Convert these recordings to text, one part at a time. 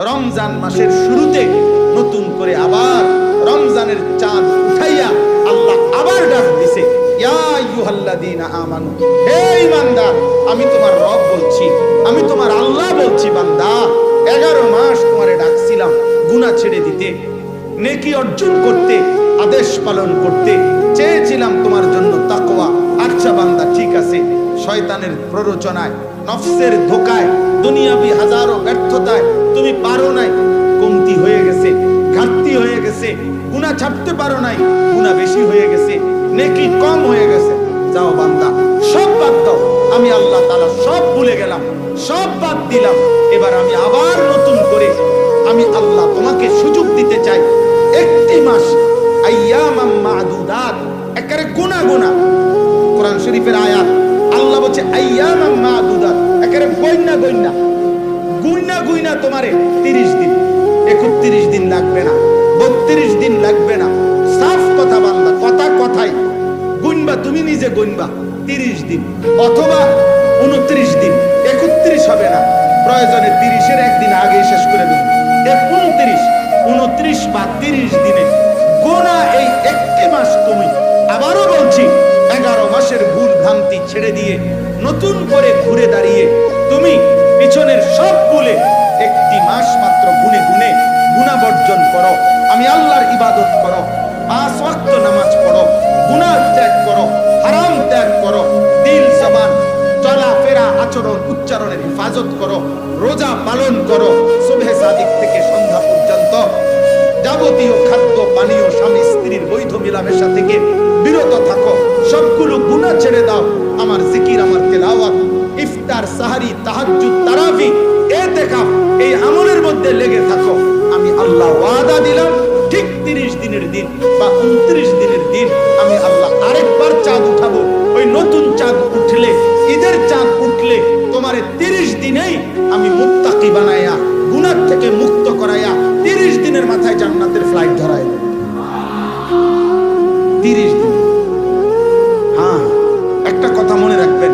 রমজান মাসের শুরুতে নতুন করে আবার রমজানের চাঁদ উঠাইয়া আল্লাহ আবার ডাক দিছে, ইয়া আইয়ুহাল্লাযীনা আমানু, হে ঈমানদার, আমি তোমার রব বলছি, আমি তোমার আল্লাহ বলছি, বান্দা 11 মাস তোমারে ডাকছিলাম গুনাহ ছেড়ে দিতে, নেকি অর্জন করতে, আদেশ পালন করতে, চেয়েছিলাম তোমার জন্য তাকওয়া। আচ্ছা বান্দা, ঠিক আছে, শয়তানের প্ররোচনায়, নফসের ধোকায়, দুনিয়াবি হাজারো ব্যর্থতায় তুমি পারো নাই, কমতি হয়ে গেছে, ঘাটতি হয়ে গেছে, গুনাহ ছাড়তে পারো নাই, গুনাহ বেশি হয়ে গেছে, নেকি কম হয়ে গেছে। যাও বান্দা, সব বাদ দাও, আমি আল্লাহ তাআলা সব ভুলে গেলাম, সব বাদ দিলাম, এবার আমি আবার নতুন করে আমি আল্লাহ তোমাকে সুযোগ দিতে চাই। একটি মাস, আইয়ামাম মা'দুদাত, একেবারে গুনাহ গুনাহ, কোরআন শরীফের আয়াত, আল্লাহ বলছে আইয়ামাম মা'দুদাত, একেবারে গইনা গইনা গুইনা গুইনা তোমারে 30 দিন, 31 দিন লাগবে না, 32 দিন লাগবে না, সাফ কথা বান্দা, কথা কথাই গুনবা, তুমি নিজে গুনবা 30 দিন অথবা 29 দিন, 31 হবে না, প্রয়োজনে 30-এর একদিন আগে শেষ করে দেব, 29 বা 30 দিনে গোনা এই একটি মাস তুমি, আবারও বলছি, 11 মাসের ভুল ভ্রান্তি ছেড়ে দিয়ে নতুন করে ঘুরে দাঁড়িয়ে তুমি পিছনের সব ভুলে একটি মাস মাত্র গুনে গুনে গুনাহ বর্জন করো, আমি আল্লাহর ইবাদত করো, 5 ওয়াক্ত নামাজ পড়ো, গুনাহ ত্যাগ করো, হারাম ত্যাগ করো, দিল জবান চলাফেরা আচরণ উচ্চারণের হেফাজত করো, রোজা পালন করো, সুবহে সাদিক থেকে সন্ধ্যা পর্যন্ত যাবতীয় খাদ্য পানীয় স্বামী স্ত্রীর বৈধ মেলামেশা থেকে বিরত থাকো, সবগুলো গুনাহ ছেড়ে দাও, আমার জিকির, আমার তেলাওয়াত, ইফতার, সাহারি, তাহাজ্জুদ, তারাবি, ইতিকাফ, এই আমলের মধ্যে লেগে থাকো। আমি আল্লাহ ওয়াদা দিলাম, ঠিক 30 দিনের দিন বা 29 দিনের দিন আমি আল্লাহ আরেকবার চাঁদ উঠাবো। ওই নতুন চাঁদ উঠলে, ঈদের চাঁদ উঠলে তোমারে 30 দিনেই আমি মুত্তাকি বানাইয়া, গুনাহ থেকে মুক্ত করাইয়া 30 দিনের মাথায় জান্নাতের ফ্লাইট ধরাই দেব। 30 দিন। হ্যাঁ, একটা কথা মনে রাখবেন,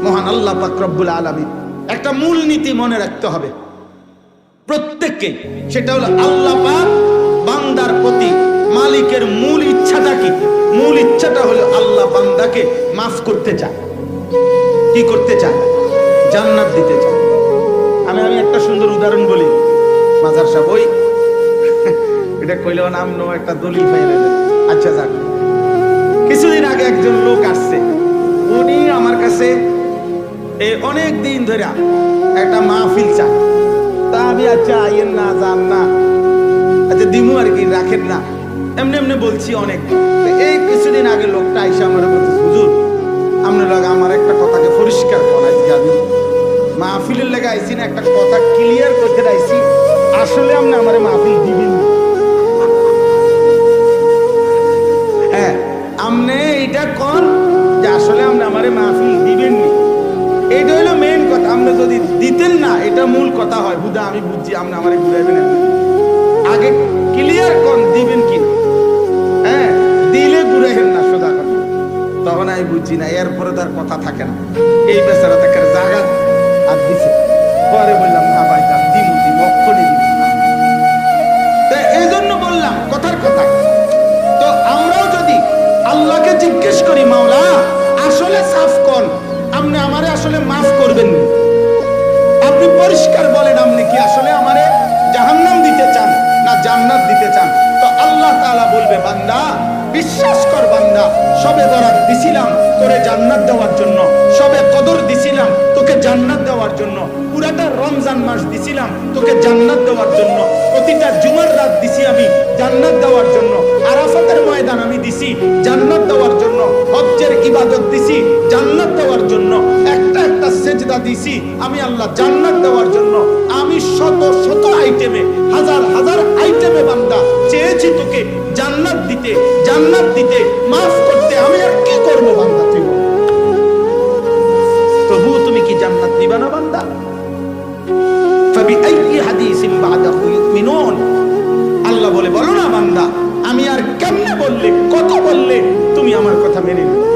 মহান আল্লাহ পাক রব্বুল আলামিন একটা মূল নীতি মনে রাখতে হবে প্রত্যেককে, সেটা হলো আল্লাহ পাক বান্দার প্রতি মালিকের মূল ইচ্ছাটা কি? মূল ইচ্ছাটা হলো আল্লাহ বান্দাকে মাফ করতে চায়। কি করতে চায়? জান্নাত দিতে চায়। আমি একটা সুন্দর উদাহরণ বলি, মাজার সাহেব, ওই এটা কইলেও নাম নো একটা দলিল পাইলেন। আচ্ছা যাক, কিছুদিন আগে একজন লোক আসছে, উনি আমার কাছে অনেক দিন ধরে একটা মাহফিল চায়। তা আমি আচ্ছা আইয়েন না, যান না, আচ্ছা দিমু আর কি, রাখেন না, এমনি এমনি বলছি অনেক। এই কিছুদিন আগে লোকটা আইসা আমার বলছে, হুজুর আপনার লাগে আমার একটা কথাকে পরিষ্কার করা, আজকে আমি মাহফিলের লেগে আইসি না, একটা কথা ক্লিয়ার করতে আইসি, আসলে আপনি আমার মাহফিল দিবেন? হ্যাঁ, আপনি এইটা কোন যে আসলে আপনি আমার মাহফিল দিবেন নি, এইটা হলো মেইন কথা। আপনি যদি দিতেন না, এটা মূল কথা হয়, বুঝা আমি বুঝছি, আপনি আমার ঘুরাইবেন, আগে ক্লিয়ার কোন দিবেন কি? হ্যাঁ, দিলে ঘুরাইবেন না, সোজা কথা। তখন আমি বুঝছি না, এরপরে তার কথা থাকে না, এই বেচারা তাকে জায়গা আর দিছে। পরে বললাম, না ভাই যান, দিমু দিমু, অক্ষণে দিমু। এই জন্য বললাম কথার কথা। তো আমরাও যদি আল্লাহকে জিজ্ঞেস করি, মাওলা আসলে সাফ কোন, আপনি আমারে আসলে মাফ করবেন, আপনি পরিষ্কার বলেন, আপনি কি আসলে আমারে জাহান্নাম দিতে চান না জান্নাত দিতে চান? তো আল্লাহ তাআলা বলবে, বান্দা বিশ্বাস কর, বান্দা সবে বরাত দিছিলাম তোরে জান্নাত দেওয়ার জন্য, সবে কদর দিছিলাম তোকে জান্নাত দেওয়ার জন্য, পুরাটা রমজান মাস দিছিলাম তোকে জান্নাত দেওয়ার জন্য, প্রতিটা জুমার রাত দিছি আমি জান্নাত দেওয়ার জন্য, আরাফাতের ময়দান আমি দিছি জান্নাত দেওয়ার জন্য, হজ্জের ইবাদত দিছি জান্নাত দেওয়ার জন্য, একটা একটা সেজদা দিছি আমি আল্লাহ জান্নাত দেওয়ার জন্য। আমি শত শত আইটেমে, হাজার হাজার আইটেমে বান্দা চেয়েছি তোকে জান্নাত দিতে, জান্নাত দিতে, মাফ করতে, আমি আর কি করব বান্দা? তুই বল, তবুও তুমি কি জান্নাত দিবা না বান্দা? ফাবিআইয়ি হাদিসিন বাদাহু ইউমিনুন, আল্লাহ বলে, বলো না বান্দা, আমি আর কেমনে বললে, কত বললে তুমি আমার কথা মেনে নিবে?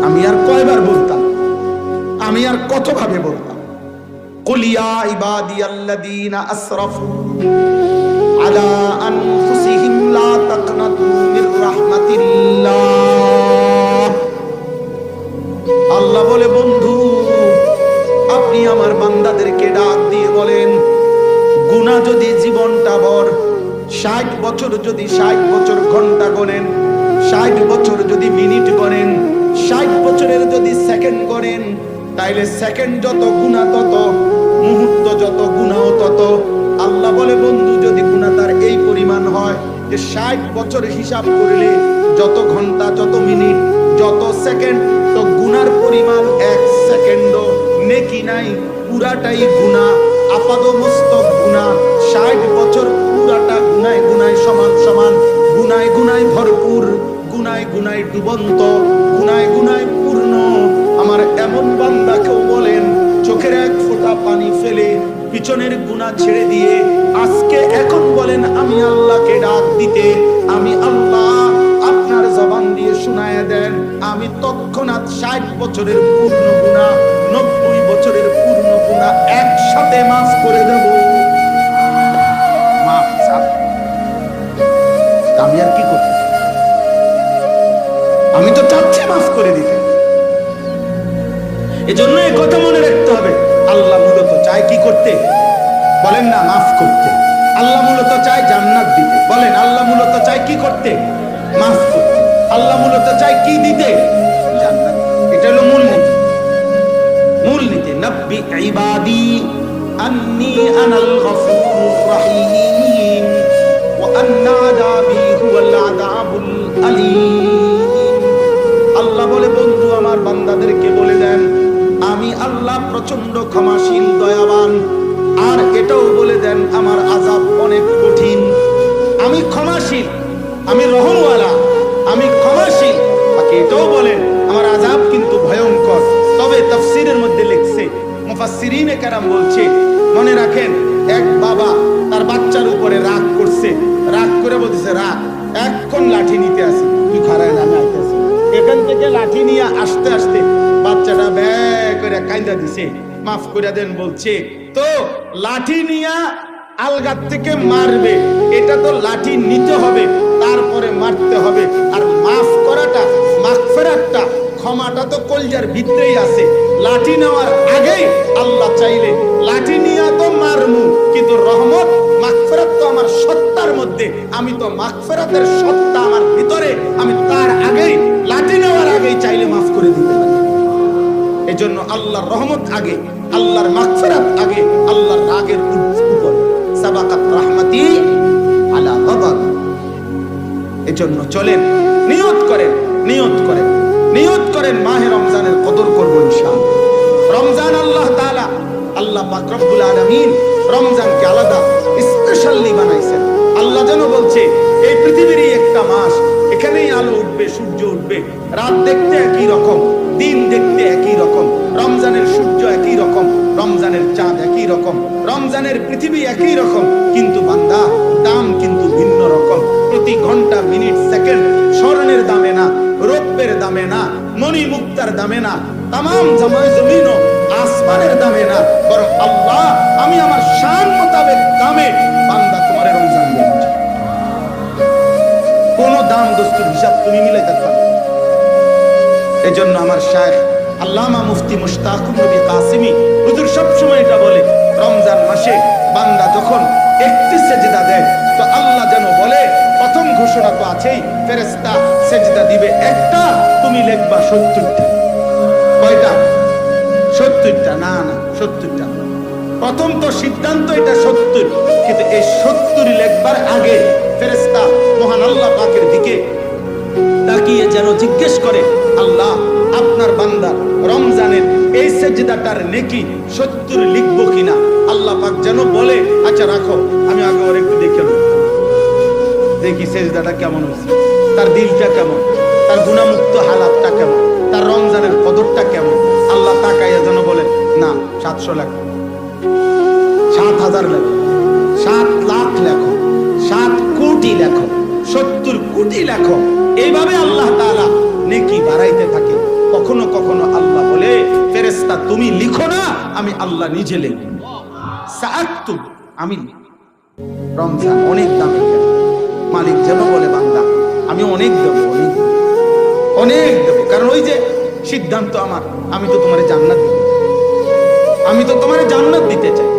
আমি আর কয়বার বলতাম, আমি আর কত ভাবে বলতাম? কুল ইয়া ইবাদিয়াল্লাযীনা আসরাফু আলা আনফুসিহিম লা তাকনাতু মির রাহমাতিল্লাহ। আল্লাহ বলে, বন্ধু আপনি আমার বান্দাদেরকে ডাক দিয়ে বলেন, গুনাহ যদি জীবনটা ভর 60 বছর যদি 60 বছর ঘন্টা গণেন, 60 বছর যদি মিনিট গণেন, 60 বছরের যদি সেকেন্ড গণেন, তাইলে সেকেন্ড যত গুনাহ তত, মুহূর্ত যত গুনাহ তত। আল্লাহ বলে, বন্ধু যদি গুনাহ তার এই পরিমাণ হয় যে 60 বছর হিসাব করলে যত ঘন্টা, যত মিনিট, যত সেকেন্ড, তো গুনার পরিমাণ 1 সেকেন্ডও নেকি নাই, পুরাটাই গুনাহ, আপাদমস্তক গুনাহ। 60 বছর পুরাটা গুনায় গুনায় সমান সমান, গুনায় গুনায় ভরপুর, গুনায় গুনায় ডুবন্ত, গুনায় গুনায় পূর্ণ। আমার এমন বান্দাকেও বলেন, চোখের এক ফোঁটা পানি ফেলে পিছনের গুনাহ ছেড়ে দিয়ে আজকে এখন বলেন আমি আল্লাহকে ডাক দিতে, আমি আল্লাহ আপনার জবান দিয়ে শুনায়া দেন, আমি তৎক্ষণাৎ 60 বছরের পূর্ণ গুনাহ, 90 বছরের পূর্ণ গুনাহ একসাথে মাফ করে দেব। মাফ আমি আর কি করতে, আমি তো চাচ্ছি মাফ করে দিতে। এজন্য এই কথা মনে রাখতে হবে, আল্লাহ মূলত চায় কি করতে, বলেন না, মাফ করতে। আল্লাহ মূলত চায় জান্নাত দিতে, বলেন আল্লাহ মূলত চায় কি করতে, মাফ করতে। আল্লাহ মূলত চায় কি দিতে, জান্নাত। এটা হলো মূলনীতি, মূলনীতি। নব্বি ইবাদি আন্নী আনাল গফুরুর রহিম ওয়া আন্না আযাবি হুয়াল আযাবুল আলীম। আল্লাহ বলে, বন্ধু আমার বান্দাদেরকে বলে দেন আমি আল্লাহ প্রচন্ড ক্ষমাশীল, দয়াবান। আর এটাও বলে দেন আমার আযাব অনেক কঠিন। আমি ক্ষমাশীল, আমি রহমওয়ালা, আমি ক্ষমাশীল। বাকি এটাও বলেন আমার আযাব কিন্তু ভয়ঙ্কর। তবে তাফসীরের মধ্যে লিখছে, মুফাসসিরিনে কেরাম বলছে, মনে রাখেন এক বাবা তার বাচ্চার উপরে রাগ করছে, রাগ করে বলতেছে, রাগ এখন লাঠি নিতে আসি, তুই খারায় না, আমি আইতেছি। এখান থেকে লাঠি নিয়ে আসতে আসতে বাচ্চাটা ব্যাগ করে কাইন্দা দিছে, মাফ করে দেন বলছে। তো লাঠি নিয়া আলগার থেকে মারবে, এটা তো লাঠি নিতে হবে, তারপরে মারতে হবে। আর মাফ করাটা, মাগফিরাতটা, ক্ষমাটা তো কলজার ভিতরেই আছে। লাঠি নেওয়ার আগেই আল্লাহ চাইলে লাঠি নিয়া তো মারমু, কিন্তু রহমত মাগফিরাত তো আমার সত্তার মধ্যে, আমি তো মাগফিরাতের সত্তা আমার ভিতরে, আমি তার আগেই, লাঠি নেওয়ার আগেই চাইলে মাফ করে দিতে পারি। এজন্য আল্লাহর রহমত আগে, আল্লাহর মাগফিরাত আগে, আল্লাহর রাগের উপর। সাবাকাত রাহমাতি আলা গাদাব। এজন্য চলেন, নিয়ত করেন, নিয়ত করেন, নিয়ত করেন মাহে রমজানের কদর করব ইনশাআল্লাহ। রমজান আল্লাহ তাআলা, আল্লাহ পাক রব্বুল আলামিন রমজানকে আলাদা স্পেশালি বানাইছেন। আল্লাহ যেন বলছে এই পৃথিবীরই একটা মাস, এখানেই আলো উঠবে, সূর্য উঠবে, রাত দেখতে একই রকম, দিন দেখতে একই রকম, রমজানের সূর্য একই রকম, রমজানের চাঁদ একই রকম, রমজানের পৃথিবী একই রকম, কিন্তু বান্দা দাম কিন্তু ভিন্ন রকম। প্রতি ঘন্টা, মিনিট, সেকেন্ড স্বর্ণের দামে না, রৌপ্যের দামে না, মণি মুক্তার দামে না, তামাম জামায় জমিন ও আসমানের দামে না, বরং আল্লাহ আমি আমার শান মোতাবেক দামে বান্দা তোমার রমজান দিয়েছি। কোন দাম দস্তুর হিসাব তুমি মিলাইতে পারবে। এজন্য আমার শায়েখ আল্লামা মুফতি মুশতাকুর নবী কাসিমি হুজুর সব সময় এটা বলে, রমজান মাসে বান্দা যখন একটি সেজদা দেয় তো আল্লাহ যেন বলে, প্রথম ঘোষণা তো আছেই, ফেরেশতা সেজদা দিবে একটা, তুমি লিখবা 70টা। কয়টা? 70টা। না না, 70টা। প্রথম তো সিদ্ধান্ত এটা 70, কিন্তু এই 70 লিখবার আগে ফেরেশতা মহান আল্লাহ পাকের দিকে তাকিয়ে যেন জিজ্ঞেস করে, আল্লাহ আপনার বান্দা রমজানের এই সেজদাটার নেকি 70 লিখবো কিনা। আল্লাহ পাক যেন বলে, আচ্ছা রাখো, আমি আগে ওর একটু দেখে দেখি সেজদাটা কেমন হয়েছে, তার দিলটা কেমন, তার গুনাহমুক্ত হালাতটা কেমন, তার রমজানের কদরটা কেমন। আল্লাহ তাকাইয়া যেন বলে, না 700 লেখো, 7000 লেখো, 7 লাখ লেখো, 7 কোটি লেখো, 70 কোটি লেখো। এইভাবে আল্লাহ তাআলা নেকি বাড়াইতে থাকে। কখনো কখনো আল্লাহ বলে, ফেরেশতা তুমি লিখো না, আমি আল্লাহ নিজে লিখব। সাআক্তুব, আমি রমজান অনেক দামি, মালিক যেন বলে বান্দা আমি অনেক দেবো, অনেক অনেক দেবো, কারণ ওই যে সিদ্ধান্ত আমার, আমি তো তোমার জান্নাত দিতে চাই, আমি তো তোমার জান্নাত দিতে চাই,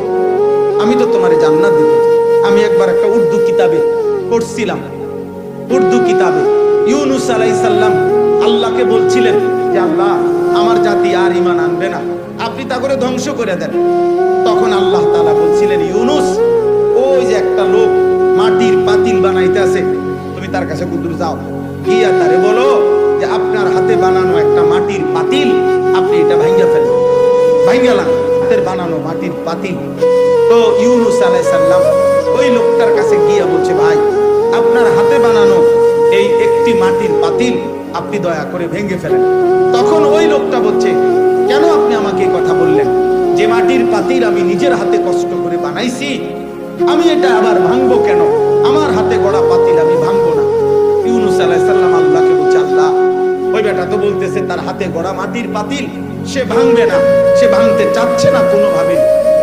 আমি তো তোমার জান্নাত দিতে চাই। আমি একবার একটা উর্দু কিতাবে পড়ছিলাম, উর্দু কিতাবে ইউনুস আলাইহিস সালাম আল্লাহকে বলছিলেন যে আল্লাহ আমার জাতি আর ঈমান আনবে না, আপনি তা করে ধ্বংস করে দেন। তখন আল্লাহ তাআলা বলছিলেন ইউনুস, ওই যে একটা লোক মাটির পাতিল বানাইতে আছে, তুমি তার কাছে কুদুর যাও, গিয়া তারে বলো যে আপনার হাতে বানানো একটা মাটির পাতিল আপনি এটা ভাঙ্গা ফেলেন, ভাঙ্গালাম হাতের বানানো মাটির পাতিল। তো ইউনুস আলাইহিস সালাম ওই লোকটার কাছে গিয়া বলছে ভাই আপনার হাতে বানানো এই একটি মাটির পাতিল আপনি দয়া করে ভেঙে ফেলেন। তখন ওই লোকটা বলছে কেন আপনি আমাকে এই কথা বললেন, যে মাটির পাতিল আমি নিজের হাতে কষ্ট করে বানাইছি আমি এটা আবার ভাঙবো কেন, আমার হাতে গড়া পাতিল আমি ভাঙবো না। ইউনুস আলাইহিস সালাম আল্লাহকে বলছে আল্লাহ ওই বেটা তো বলতেছে তার হাতে গড়া মাটির পাতিল সে ভাঙবে না, সে ভাঙতে চাচ্ছে না কোনোভাবে।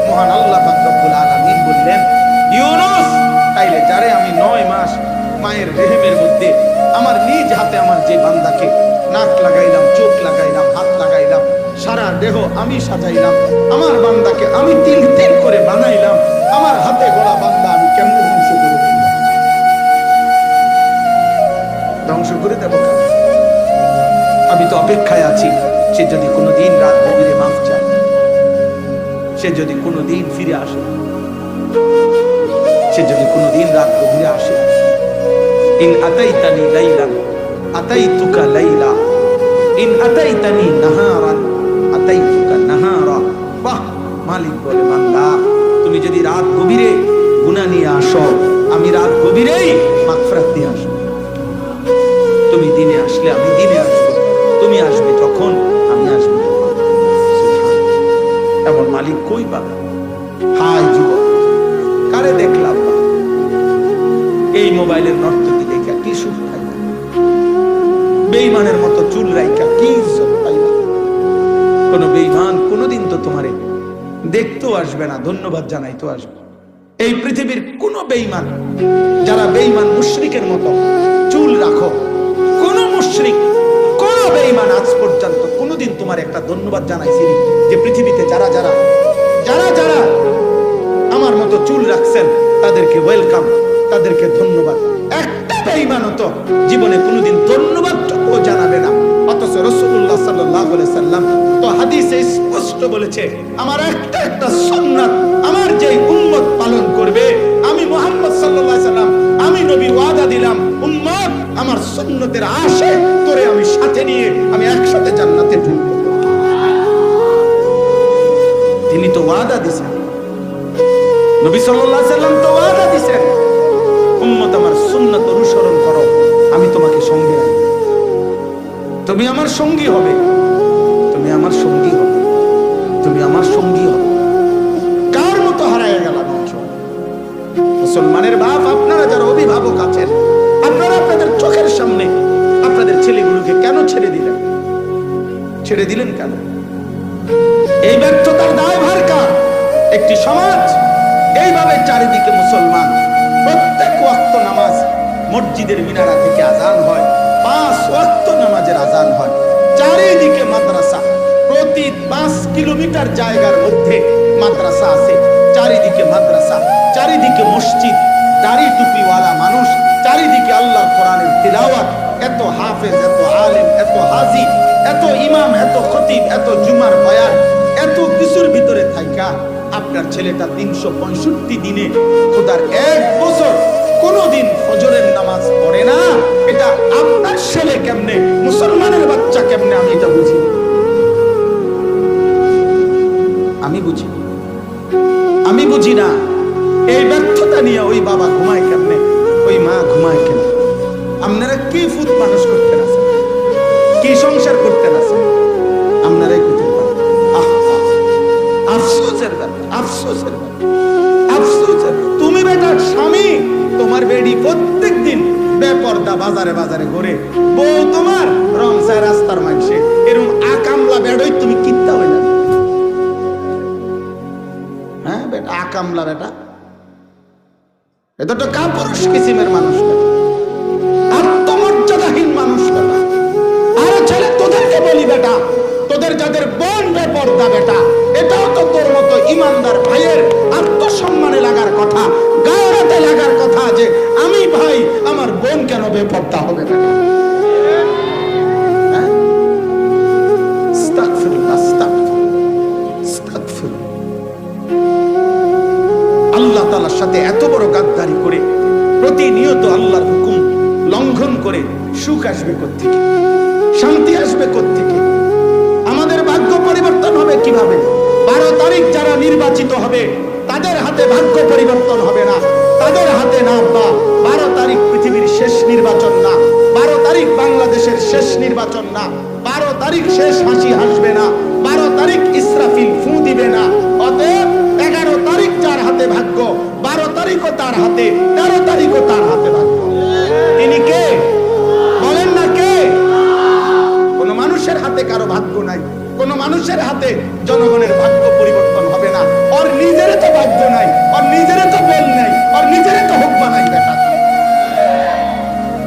মহান আল্লাহ পাক রব্বুল আলামিন বললেন ইউনুস তাইলে যারে আমি 9 মাস মায়ের রেহেমের মধ্যে আমার নিজ হাতে আমার যে বান্দাকে নাক লাগাইলাম, চোখ লাগাইলাম, হাত লাগাইলাম, সারা দেহ আমি সাজাইলাম, আমার বান্দাকে আমি তিল তিল করে বানাইলাম, আমার হাতে গড়া বান্দা আমি কেমনে ধ্বংস করে দেব? ধ্বংস করে দেব কেন? আমি তো অপেক্ষায় আছি সে যদি কোনোদিন রাত গভীরে মাফ চায়, সে যদি কোনোদিন ফিরে আসে, সে যদি কোনোদিন রাত গভীরে আসে। ইন আতাইতানি লাইলান আতাইতুকা লাইলা, ইন আতাইতানি নাহারান আতাইতুকা নাহারা। বাহ, মালিক বলে বান্দা তুমি যদি রাত গভীরে গুনাহ নিয়ে আসো আমি রাত গভীরেই মাগফিরাত দিয়ে আসব। তুমি দিনে আসলে আমি দিনে আসব, তুমি আসবে যখন আমি আসব তখন। সুবহানাল্লাহ, এমন মালিক কই পাবে? হাই যুবক, কারে দেখলাম এই মোবাইলের নর্তকী দেখে কি সুখ পাইলা, বেঈমানের মতো চুল রাইখা কি ইজ্জত পাইলা। কোন বেঈমান কোনদিন তো তোমারে দেখতেও আসবে না, ধন্যবাদ জানাইতেও আসবে। এই পৃথিবীর কোন বেঈমান, যারা বেঈমান মুশরিকের মতো চুল রাখো, কোন মুশরিক কোন বেঈমান আজ পর্যন্ত কোনদিন তোমার একটা ধন্যবাদ জানাইছিনি যে পৃথিবীতে যারা যারা যারা যারা আমার মতো চুল রাখছেন তাদেরকে ওয়েলকাম, তাদেরকে ধন্যবাদ। একটা বেঈমানও তো জীবনে কোনোদিন ধন্যবাদটুকু জানাবে না। অথচ রাসূলুল্লাহ সাল্লাল্লাহু আলাইহি সাল্লাম তো হাদিসে স্পষ্ট বলেছে আমার একটা একটা সুন্নাত আমার যেই উম্মত পালন করবে, আমি মুহাম্মদ সাল্লাল্লাহু আলাইহি সাল্লাম আমি নবী ওয়াদা দিলাম উম্মত আমার সুন্নতের আশে করে আমি সাথে নিয়ে আমি একসাথে জান্নাতে ঢুকবো। তিনি তো ওয়াদা দিয়েছেন, নবী সাল্লাল্লাহু আলাইহি সাল্লাম তো ওয়াদা দিয়েছেন উম্মত আমার সুন্নাত অনুসরণ করো, আমি তোমাকে সঙ্গে রাখবো, তুমি আমার সঙ্গী হবে, তুমি আমার সঙ্গী হবে, তুমি আমার সঙ্গী হবে। কার মতো হারায় গেল মুসলমানের বাপ, আপনারা যারা অভিভাবক আছেন আপনারা আপনাদের চোখের সামনে আপনাদের ছেলেগুলোকে কেন ছেড়ে দিলেন? ছেড়ে দিলেন কেন? এই ব্যর্থতার দায়ভার কার? একটি সমাজ এইভাবে চারিদিকে মুসলমান, প্রত্যেক ওয়াক্ত নামাজ মসজিদের মিনারা থেকে আজান হয়, 5 ওয়াক্ত নামাজের আজান হয়, চারিদিকে মাদ্রাসা, প্রতি 5 কিলোমিটার জায়গার মধ্যে মাদ্রাসা আছে, চারিদিকে মাদ্রাসা, চারিদিকে মসজিদ, দাড়ি টুপিওয়ালা মানুষ, চারিদিকে আল্লাহর কোরআনের তিলাওয়াত, এত হাফেজ, এত আলেম, এত হাজি, এত ইমাম, এত খতিব, এত জুমার বয়ান, এত কিছুর ভিতরে থাইকা আপনার ছেলেটা 365 দিনে খোদার 1 বছর কোনদিন ফজরের নামাজ পড়ে না। এটা আপনার ছেলে কেমনে, মুসলমানের বাচ্চা কেমনে, আমি এটা বুঝি, আমি বুঝি, আমি বুঝি না। এই ব্যর্থতা নিয়ে ওই বাবা ঘুমায় কেমনে, ওই মা ঘুমায় কেন? আপনারা কি ফুট মানুষ করতে না, কি সংসার করতে না, আপনারাই করতে পারেন। আফসোসের ব্যাপার, আফসোসের ব্যাপার, আফসোসের। তুমি বেটার স্বামী, তোমার বেডি প্রত্যেক দিন বেপর্দা বাজারে বাজারে ঘুরে, বউ তোমার রংসায় রাস্তার মাংসে, এরকম আকামলা বেডই তুমি কিনতে হয় না। হ্যাঁ বেটা, কামলা বেটা, এটা তো কাপুরুষ কিসিমের মানুষ বেটা, আত্মমর্যাদাহীন মানুষ বেটা। আরে ছেলে, তোদেরকে বলি বেটা, তোদের যাদের বোন বেপর্দা বেটা, এটাও তো তোর মতো ইমানদার ভাইয়ের আত্মসম্মানে লাগার কথা, গায়রাতে লাগার কথা যে আমি ভাই, আমার বোন কেন বেপর্দা হবে বেটা। আল্লাহ তাআলার সাথে এত বড় গাদ্দারি করে প্রতিনিয়ত আল্লাহর হুকুম লঙ্ঘন করে সুখ আসবে কোত্থেকে, শান্তি আসবে কোত্থেকে? আমাদের ভাগ্য পরিবর্তন হবে কিভাবে? 12 তারিখ যারা নির্বাচিত হবে তাদের হাতে ভাগ্য পরিবর্তন হবে না, তাদের হাতে না। 12 তারিখ পৃথিবীর শেষ নির্বাচন না, 12 তারিখ বাংলাদেশের শেষ নির্বাচন না, 12 তারিখ শেষ হাসি হাসবে না, 12 তারিখ ইসরাফিল ফু দিবে না। অতএব 11 তারিখ যার হাতে ভাগ্য, 12 তারিখও তার হাতে, 13 তারিখও তার হাতে ভাগ্য। তিনি কে বলেন না? কে? কোন মানুষের হাতে কারো ভাগ্য নাই, কোন মানুষের হাতে জনগণের ভাগ্য পরিবর্তন হবে না। ওর নিজের তো ভাগ্য নাই, ওর নিজের তো বল নাই, ওর নিজের তো হুকমা নাই বেটা।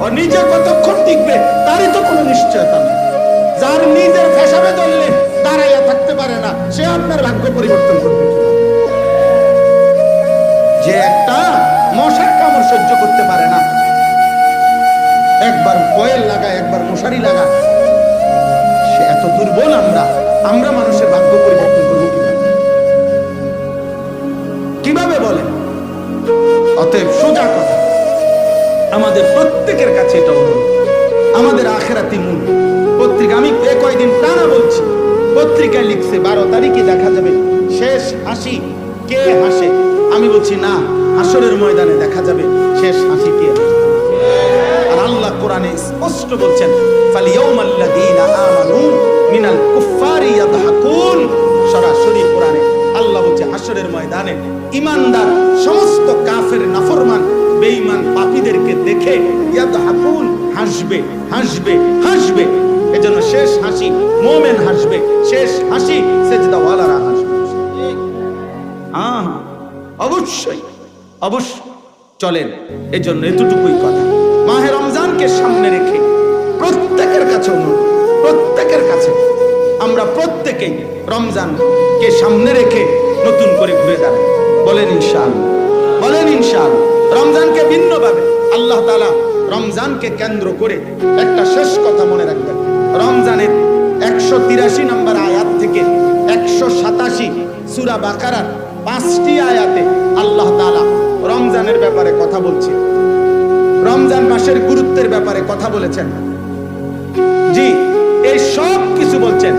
ওর নিজে কতক্ষণ টিকবে তারই তো কোনো নিশ্চয়তা নেই। যার নিজের ফেসাবে ধরলে দাঁড়াইয়া থাকতে পারে না, সে আপনার ভাগ্য পরিবর্তন করবে কিনা? যে একটা মশার কামড় সহ্য করতে পারে না, একবার কয়েল লাগায়, একবার মশারি লাগায়, সে এত দুর্বল। আমরা মানুষের ভাগ্য পরিবর্তন করবো কিভাবে বলেন? অতএব সোজা কথা, আমাদের প্রত্যেকের কাছে এটা অনুরোধ, আমাদের আখেরাতি মূল পত্রিকা, আমি কয়েকদিন টানা বলছি, পত্রিকায় লিখছে 12 তারিখে দেখা যাবে শেষ হাসি কে হাসে। আমি বলছি না, হাসরের ময়দানে দেখা যাবে শেষ হাসি কে হাসে। আর আল্লাহ কোরআনে স্পষ্ট বলছেন, ফালিয়াউমাল্লাযীনা আমানু মিনাল কুফফারি ইয়াদহাকুন। সরাসরি কোরআনে আল্লাহ বলছে হাসরের ময়দানে ঈমানদার সমস্ত কাফের, নাফরমান, বেঈমান, পাপীদেরকে দেখে ইয়াদহাকুন, হাসবে, হাসবে, হাসবে। এজন্য শেষ হাসি মুমিন হাসবে, শেষ হাসি সিজদাওয়ালারা হাসবে। অবশ্যই অবশ্যই চলেন। এজন্য এতটুকুই কথা, মাহে রমজানকে সামনে রেখে প্রত্যেকের কাছে অনুরোধ, প্রত্যেকের কাছে আমরা প্রত্যেকেই রমজানকে সামনে রেখে নতুন করে ঘুরে দাঁড়াই। বলেন ইনশাআল্লাহ, বলেন ইনশাআল্লাহ। রমজানকে ভিন্নভাবে আল্লাহ তাআলা রমজানকে কেন্দ্র করে একটা শেষ কথা মনে রাখবেন। রমজানের 183 নম্বর আয়াত থেকে 187 সূরা বাকারার 5টি আয়াতে আল্লাহ তাআলা রমজানের ব্যাপারে কথা বলছে, রমজান মাসের গুরুত্বের ব্যাপারে কথা বলেছেন। জি, এই সব কিছু বলছেন,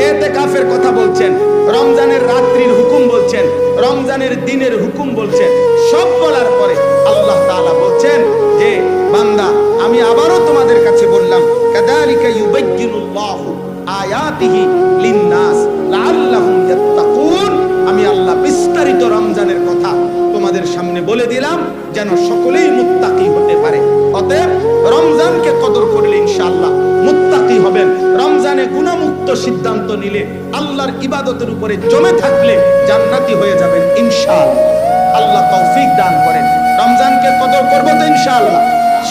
ইতিকাফের কথা বলছেন, রমজানের রাত্রির হুকুম বলছেন, রমজানের দিনের হুকুম বলছেন। সব বলার পরে আল্লাহ তাআলা বলছেন যে বান্দা, আমি আবারও তোমাদের কাছে বললাম, কাযালিকা ইউবায়্যিনুল্লাহু আয়াতিহি লিন-নাস লাআল্লাহুম ইয়াত্তাকুন। আমি আল্লাহ বিস্তারিত রমজানের কথা তোমাদের সামনে বলে দিলাম যেন সকলেই মুত্তাকি হতে পারে। অতএব রমজানকে কদর করলে ইনশাআল্লাহ মুত্তাকি হবেন। রমজানে গুনাহমুক্ত সিদ্ধান্ত নিলে, আল্লাহর ইবাদতের উপরে জমে থাকলে জান্নাতি হয়ে যাবেন ইনশাআল্লাহ। আল্লাহ তৌফিক দান করেন। রমজানকে কদর করব তো ইনশাআল্লাহ।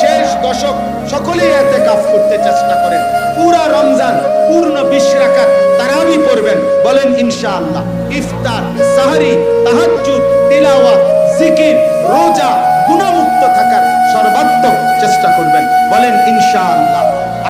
শেষ দশক সকলেই ইতিকাফ করতে চেষ্টা করেন। পুরা রমজান পূর্ণ 20 রাকাত তারাবি পড়বেন, বলেন ইনশাআল্লাহ। ইফতার, সাহরি, তাহাজ্জুদ, তিলাওয়াত, জিকির, রোজা, গুনাহমুক্ত থাকার সর্বাত্মক চেষ্টা করবেন, বলেন ইনশাআল্লাহ।